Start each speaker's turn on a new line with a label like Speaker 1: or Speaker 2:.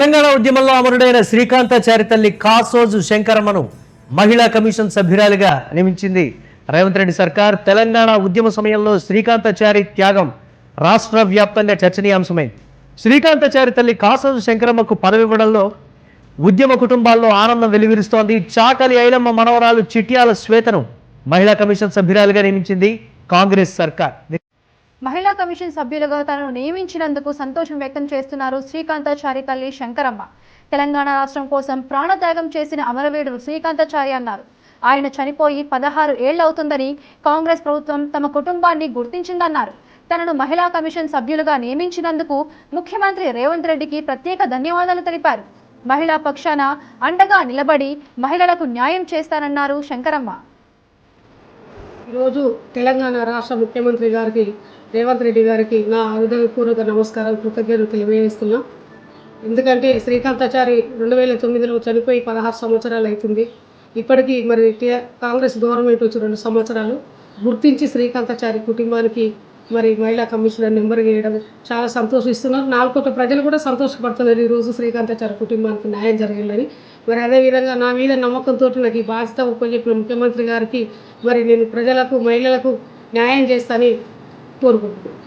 Speaker 1: తెలంగాణ ఉద్యమంలో అమరుడైన శ్రీకాంతాచారి తల్లి కాసోజు శంకరమ్మను మహిళా కమిషన్ సభ్యురాలిగా నియమించింది రేవంత్ రెడ్డి సర్కార్. తెలంగాణ ఉద్యమ సమయంలో శ్రీకాంతాచారి త్యాగం రాష్ట్ర వ్యాప్తంగా చర్చనీయాంశమైంది. శ్రీకాంతాచారి తల్లి కాసోజు శంకరమ్మకు పదవి ఇవ్వడంలో ఉద్యమ కుటుంబాల్లో ఆనందం వెలువరిస్తోంది. చాకలి ఐలమ్మ మనవరాలు చిట్యాల శ్వేతను మహిళా కమిషన్ సభ్యురాలిగా నియమించింది కాంగ్రెస్ సర్కార్.
Speaker 2: మహిళా కమిషన్ సభ్యులుగా తనను నియమించినందుకు సంతోషం వ్యక్తం చేస్తున్నారు శ్రీకాంతాచారి తల్లి శంకరమ్మ. తెలంగాణ రాష్ట్రం కోసం ప్రాణత్యాగం చేసిన అమరవీరుడు శ్రీకాంతాచారి అన్నారు. ఆయన చనిపోయి 16 ఏళ్లవుతుందని కాంగ్రెస్ ప్రభుత్వం తమ కుటుంబాన్ని గుర్తించిందన్నారు. తనను మహిళా కమిషన్ సభ్యులుగా నియమించినందుకు ముఖ్యమంత్రి రేవంత్ రెడ్డికి ప్రత్యేక ధన్యవాదాలు తెలిపారు. మహిళా పక్షాన అండగా నిలబడి మహిళలకు న్యాయం చేస్తానన్నారు శంకరమ్మ.
Speaker 3: ఈరోజు తెలంగాణ రాష్ట్ర ముఖ్యమంత్రి గారికి రేవంత్ రెడ్డి గారికి నా హృదయపూర్వక నమస్కారాలు, కృతజ్ఞతలు తెలియజేస్తున్నా. ఎందుకంటే శ్రీకాంతాచారి 2009లో చనిపోయి 16 సంవత్సరాలు అవుతుంది. ఇప్పటికీ మరి కాంగ్రెస్ గవర్నమెంట్ వచ్చి 2 సంవత్సరాలు గుర్తించి శ్రీకాంతాచారి కుటుంబానికి మరి మహిళా కమిషనర్ నెంబర్ వేయడం చాలా సంతోషిస్తున్నారు. 4 కోట్ల ప్రజలు కూడా సంతోషపడుతున్నారు ఈరోజు శ్రీకాంతాచారి కుటుంబానికి న్యాయం జరిగిందని. మరి అదేవిధంగా నా మీద నమ్మకంతో నాకు ఈ బాధ్యత ఉపజెప్పిన ముఖ్యమంత్రి గారికి మరి నేను ప్రజలకు మహిళలకు న్యాయం చేస్తానని కోరుకుంటున్నాను.